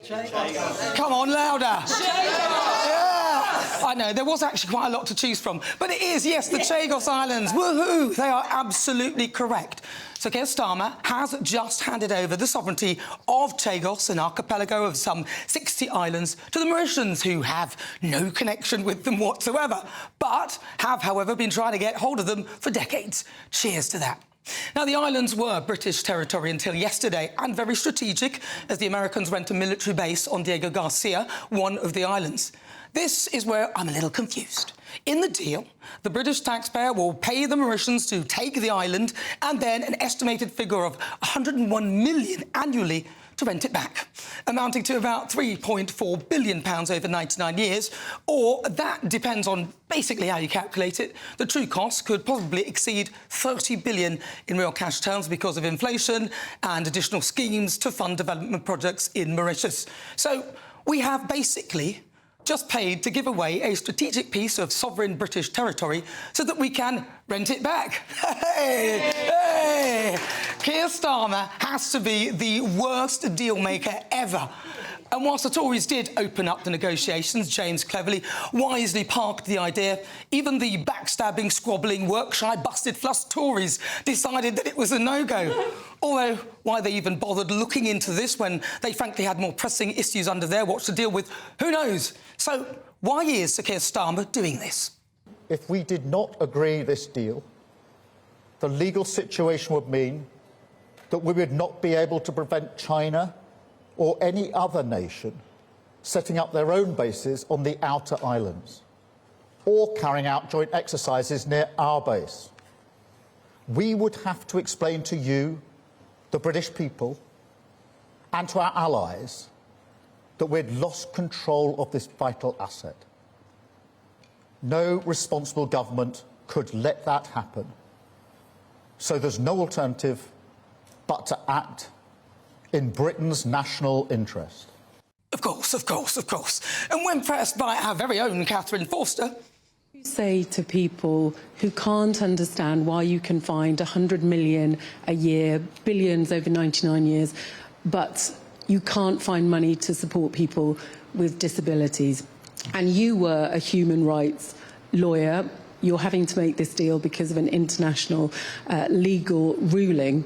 Come on, louder. Yeah. I know, there was actually quite a lot to choose from. But it is, yes, the Chagos Islands. Woohoo! They are absolutely correct. So Keir Starmer has just handed over the sovereignty of Chagos, an archipelago of some 60 islands, to the Mauritians, who have no connection with them whatsoever, but have, however, been trying to get hold of them for decades. Cheers to that. Now, the islands were British territory until yesterday, and very strategic, as the Americans rent a military base on Diego Garcia, one of the islands. This is where I'm a little confused. In the deal, the British taxpayer will pay the Mauritians to take the island, and then an estimated figure of £101 million annually to rent it back, amounting to about £3.4 billion over 99 years, or that depends on basically how you calculate it. The true cost could possibly exceed £30 billion in real cash terms because of inflation and additional schemes to fund development projects in Mauritius. So we have basically just paid to give away a strategic piece of sovereign British territory so that we can rent it back. Hey! Hey! Keir Starmer has to be the worst deal-maker ever. And whilst the Tories did open up the negotiations, James cleverly, wisely parked the idea. Even the backstabbing, squabbling, work-shy, busted-flussed Tories decided that it was a no-go. Although, why they even bothered looking into this when they frankly had more pressing issues under their watch to deal with, who knows? So, why is Sir Keir Starmer doing this? If we did not agree this deal, the legal situation would mean that we would not be able to prevent China or any other nation setting up their own bases on the outer islands or carrying out joint exercises near our base. We would have to explain to you, the British people, and to our allies that we'd lost control of this vital asset. No responsible government could let that happen. So there's no alternative but to act in Britain's national interest. Of course, of course, of course. And when pressed by our very own Catherine Forster... You say to people who can't understand why you can find 100 million a year, billions over 99 years, but you can't find money to support people with disabilities. And you were a human rights lawyer. You're having to make this deal because of an international legal ruling.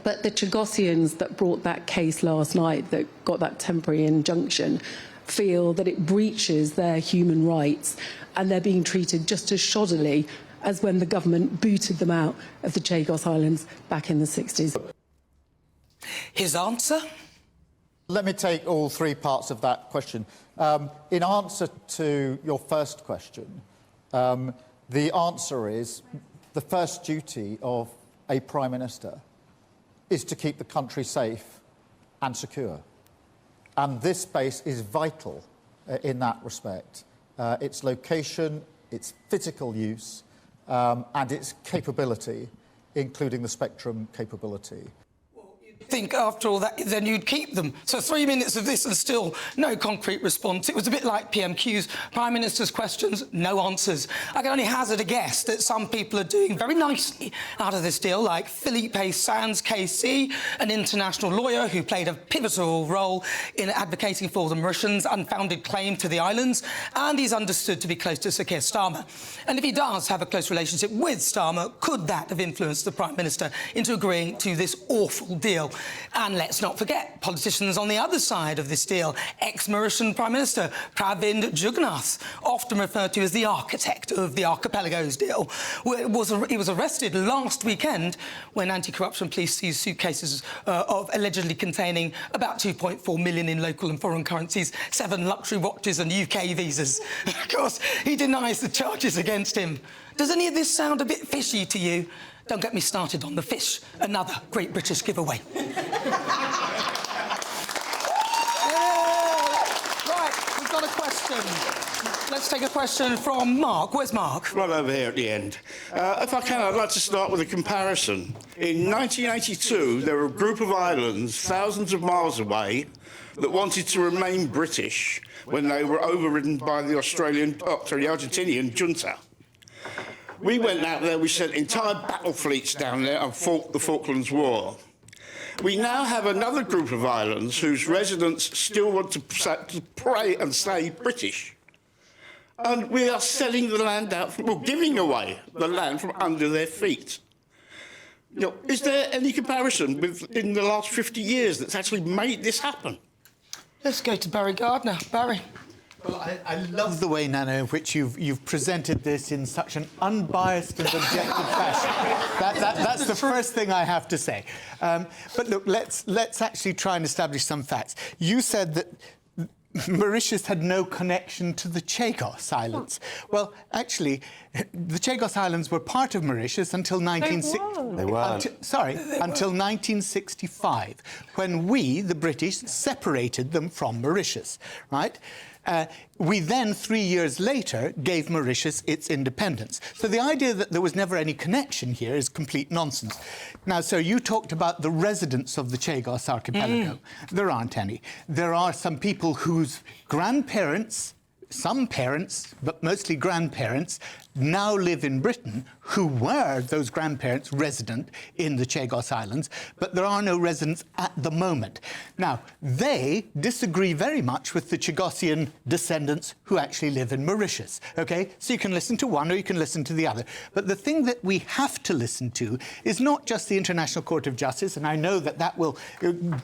But the Chagosians that brought that case last night, that got that temporary injunction, feel that it breaches their human rights and they're being treated just as shoddily as when the government booted them out of the Chagos Islands back in the 60s. His answer? Let me take all three parts of that question. In answer to your first question, the answer is the first duty of a Prime Minister is to keep the country safe and secure. And this base is vital in that respect. Its location, its physical use, and its capability, including the spectrum capability. Think after all that, then you'd keep them. So 3 minutes of this and still no concrete response. It was a bit like PMQ's Prime Minister's questions, no answers. I can only hazard a guess that some people are doing very nicely out of this deal, like Philippe Sands KC, an international lawyer who played a pivotal role in advocating for the Mauritians' unfounded claim to the islands, and he's understood to be close to Sir Keir Starmer. And if he does have a close relationship with Starmer, could that have influenced the Prime Minister into agreeing to this awful deal? And let's not forget politicians on the other side of this deal. Ex-Mauritian Prime Minister Pravind Jugnauth, often referred to as the architect of the archipelago's deal. He was arrested last weekend when anti-corruption police seized suitcases of allegedly containing about 2.4 million in local and foreign currencies, 7 luxury watches and UK visas. Of course, he denies the charges against him. Does any of this sound a bit fishy to you? Don't get me started on the fish, another Great British giveaway. Right, we've got a question. Let's take a question from Mark. Where's Mark? Right over here at the end. If I can, I'd like to start with a comparison. In 1982, there were a group of islands thousands of miles away that wanted to remain British when they were overridden by the Argentinian junta. We went out there, we sent entire battle fleets down there and fought the Falklands War. We now have another group of islands whose residents still want to pray and say British. And we are selling the land out, giving away the land from under their feet. You know, is there any comparison in the last 50 years that's actually made this happen? Let's go to Barry Gardner. Barry. Well, I love the way, Nana, in which you've presented this in such an unbiased and objective fashion. That's the first thing I have to say. But look, let's actually try and establish some facts. You said that Mauritius had no connection to the Chagos Islands. Well, actually, the Chagos Islands were part of Mauritius until 1965, when we, the British, separated them from Mauritius, right? We then, 3 years later, gave Mauritius its independence. So the idea that there was never any connection here is complete nonsense. Now, sir, you talked about the residents of the Chagos archipelago. There aren't any. There are some people whose grandparents, some parents, but mostly grandparents, now live in Britain, who were those grandparents resident in the Chagos Islands, but there are no residents at the moment. Now, they disagree very much with the Chagosian descendants who actually live in Mauritius, OK? So you can listen to one or you can listen to the other. But the thing that we have to listen to is not just the International Court of Justice, and I know that that will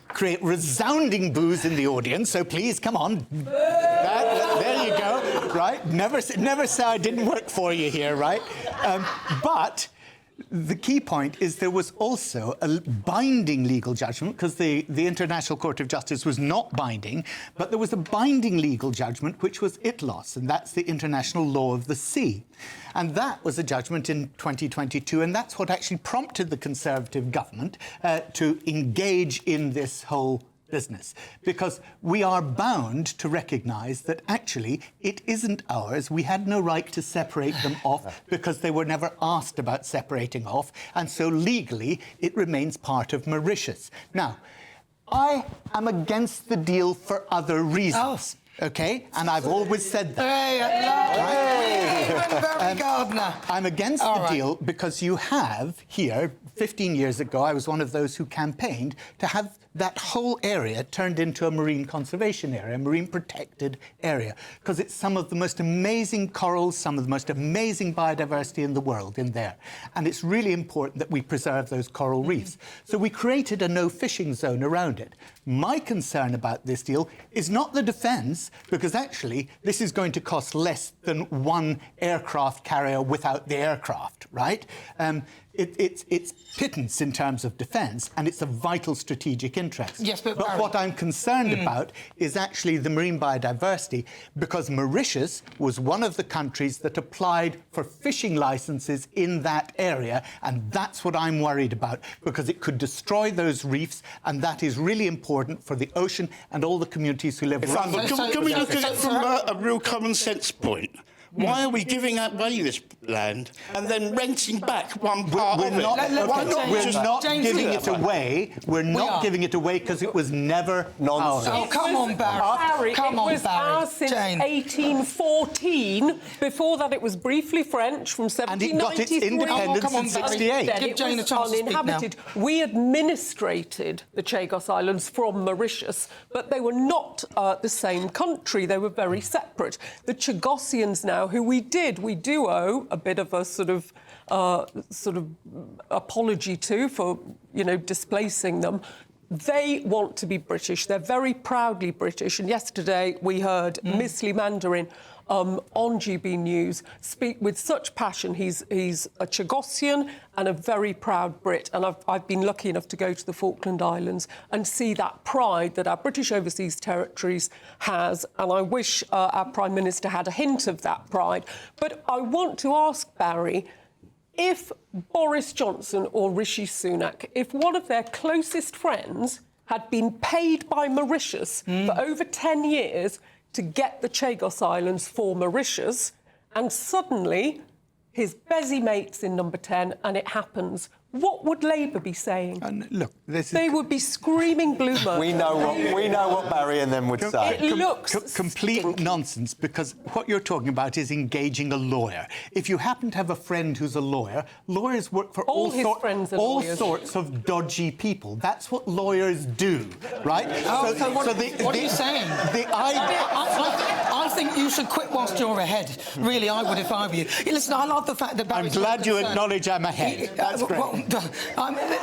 create resounding boos in the audience, so please, come on. There you go, right? Never say I didn't work for you here, right? But the key point is there was also a binding legal judgment, because the International Court of Justice was not binding, but there was a binding legal judgment which was ITLOS, and that's the International Law of the Sea. And that was a judgment in 2022, and that's what actually prompted the Conservative government to engage in this whole business, because we are bound to recognise that actually it isn't ours. We had no right to separate them off because they were never asked about separating off, and so legally it remains part of Mauritius. Now, I am against the deal for other reasons. OK? And I've always said that. Gardner. I'm against the deal because you have here, 15 years ago, I was one of those who campaigned to have that whole area turned into a marine conservation area, a marine protected area, because it's some of the most amazing corals, some of the most amazing biodiversity in the world in there. And it's really important that we preserve those coral reefs. So we created a no-fishing zone around it. My concern about this deal is not the defence, because actually this is going to cost less than one aircraft carrier without the aircraft, right? It's pittance in terms of defence, and it's a vital strategic interest. Yes, but what I'm concerned about is actually the marine biodiversity, because Mauritius was one of the countries that applied for fishing licences in that area, and that's what I'm worried about, because it could destroy those reefs, and that is really important for the ocean and all the communities who live around it. Can we look at it from a real common sense point? Why are we giving away this land and then renting back one part of it? We're not giving it away. We're not giving it away because it was never ours. Oh, come on, Barry. Come on, Barry. It was ours since 1814. Before that, it was briefly French from 1793. And it got its independence in 68. Give Jane a chance to speak now. Uninhabited. We administrated the Chagos Islands from Mauritius, but they were not the same country. They were very separate. The Chagosians now, who we do owe a bit of a sort of apology to for, displacing them. They want to be British. They're very proudly British. And yesterday we heard Miss Lee Mandarin on GB News speak with such passion. He's a Chagosian and a very proud Brit. And I've been lucky enough to go to the Falkland Islands and see that pride that our British Overseas Territories has. And I wish our Prime Minister had a hint of that pride. But I want to ask Barry, if Boris Johnson or Rishi Sunak, if one of their closest friends had been paid by Mauritius for over 10 years to get the Chagos Islands for Mauritius, and suddenly his busy mate's in number 10 and it happens, what would Labour be saying? Look, They would be screaming blue murder. We know what Barry and them would say. It looks complete stinky. nonsense, because what you're talking about is engaging a lawyer. If you happen to have a friend who's a lawyer, lawyers work for All his friends are all lawyers. sorts of dodgy people. That's what lawyers do, right? So what are you saying? I think you should quit whilst you're ahead. Really, I would if I were you. Listen, I love the fact that Barry's I'm glad you concerned. acknowledge I'm ahead. That's great. Well,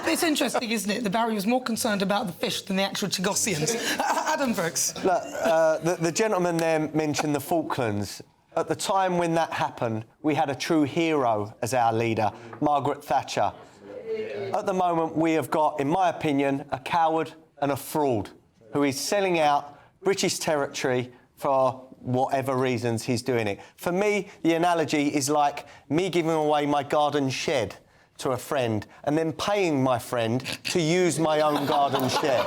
it's interesting, isn't it, that Barry was more concerned about the fish than the actual Chagosians. Adam Brooks. Look, the gentleman there mentioned the Falklands. At the time when that happened, we had a true hero as our leader, Margaret Thatcher. At the moment, we have got, in my opinion, a coward and a fraud who is selling out British territory for whatever reasons he's doing it. For me, the analogy is like me giving away my garden shed to a friend and then paying my friend to use my own garden shed.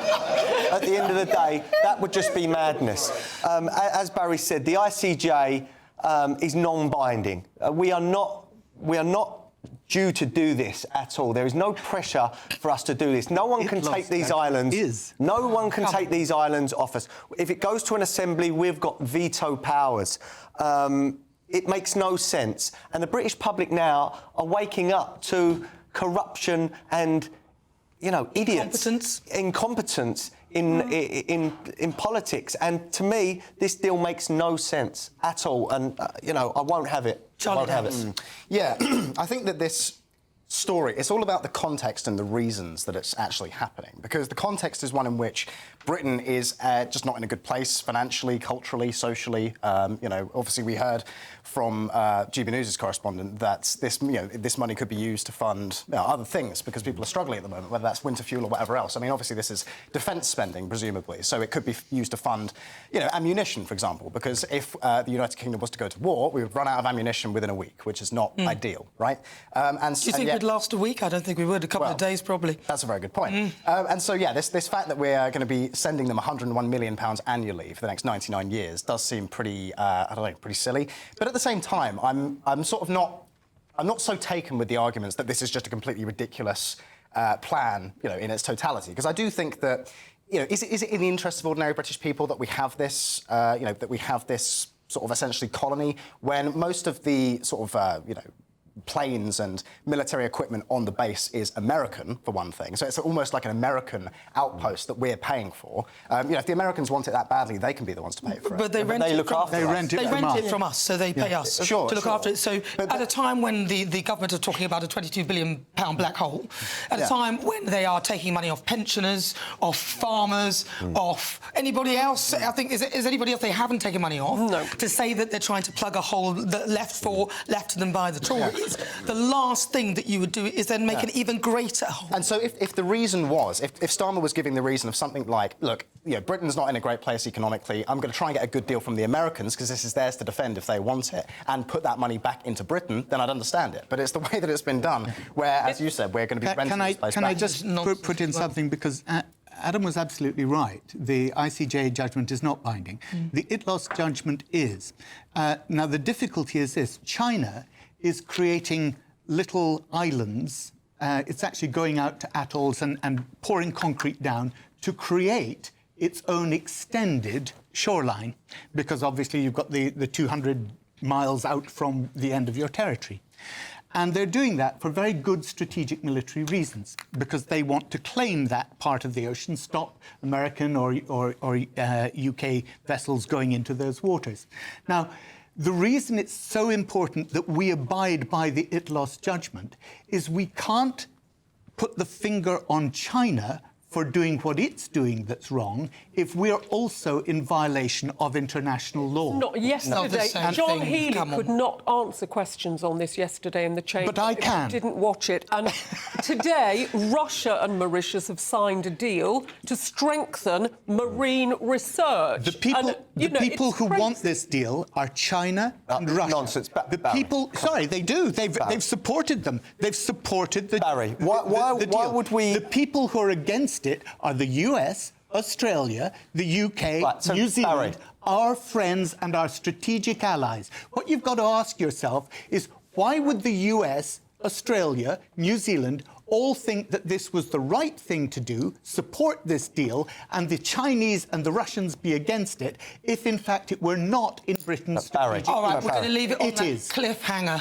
At the end of the day, that would just be madness. As Barry said, the ICJ is non-binding. We are not due to do this at all. There is no pressure for us to do this. No one can take these islands. No one can take these islands off us. If it goes to an assembly, we've got veto powers. It makes no sense. And the British public now are waking up to corruption and, you know, idiots. Incompetence in politics. And to me, this deal makes no sense at all. And, you know, I won't have it. Charlie, I won't have it. Yeah, I think that this story, it's all about the context and the reasons that it's actually happening. Because the context is one in which Britain is just not in a good place financially, culturally, socially. You know, obviously we heard from GB News' correspondent that this money could be used to fund other things because people are struggling at the moment, whether that's winter fuel or whatever else. I mean, obviously this is defence spending, presumably, so it could be used to fund, you know, ammunition, for example, because if the United Kingdom was to go to war, we would run out of ammunition within a week, which is not ideal, right? Do you think we'd last a week? I don't think we would. A couple of days, probably. That's a very good point. And so, yeah, this fact that we're going to be sending them £101 million annually for the next 99 years does seem pretty, I don't know, pretty silly. But at the same time, I'm sort of not... I'm not so taken with the arguments that this is just a completely ridiculous plan, you know, in its totality. Because I do think that, you know, is it in the interest of ordinary British people that we have this, you know, that we have this sort of essentially colony when most of the sort of, you know, planes and military equipment on the base is American, for one thing. So it's almost like an American outpost that we're paying for. You know, if the Americans want it that badly, they can be the ones to pay for it. But they rent it from us, so they pay us to look after it. So at a time when the government are talking about a £22 billion black hole, at a time when they are taking money off pensioners, off farmers, off anybody else, I think, is anybody else they haven't taken money off? No. To say that they're trying to plug a hole that left to them by the Tories. The last thing that you would do is then make an even greater hole. And so if the reason was, if Starmer was giving the reason of something like, look, you know, Britain's not in a great place economically, I'm going to try and get a good deal from the Americans because this is theirs to defend if they want it, and put that money back into Britain, then I'd understand it. But it's the way that it's been done, where, as you said, we're going to be renting this place back. Can I just put in something, because Adam was absolutely right. The ICJ judgment is not binding. The ITLOS judgment is. Now, the difficulty is this. China is creating little islands. It's actually going out to atolls and pouring concrete down to create its own extended shoreline, because obviously you've got the 200 miles out from the end of your territory. And they're doing that for very good strategic military reasons, because they want to claim that part of the ocean, stop American or UK vessels going into those waters. Now, the reason it's so important that we abide by the ITLOS judgment is we can't put the finger on China for doing what it's doing that's wrong if we're also in violation of international law. Not yesterday. John Healey could not answer questions on this yesterday in the chamber. But I can. I didn't watch it. And today, Russia and Mauritius have signed a deal to strengthen marine research. The people who want this deal are China and Russia. Nonsense. The people... Sorry, they do. They've supported them. They've supported the... Barry, why would we... The people who are against it are the US, Australia, the UK, New Zealand, our friends and our strategic allies. What you've got to ask yourself is, why would the US Australia, New Zealand all think that this was the right thing to do, support this deal, and the Chinese and the Russians be against it, if in fact it were not in Britain's strategic All right, interest? we're going to leave it on It that is. cliffhanger.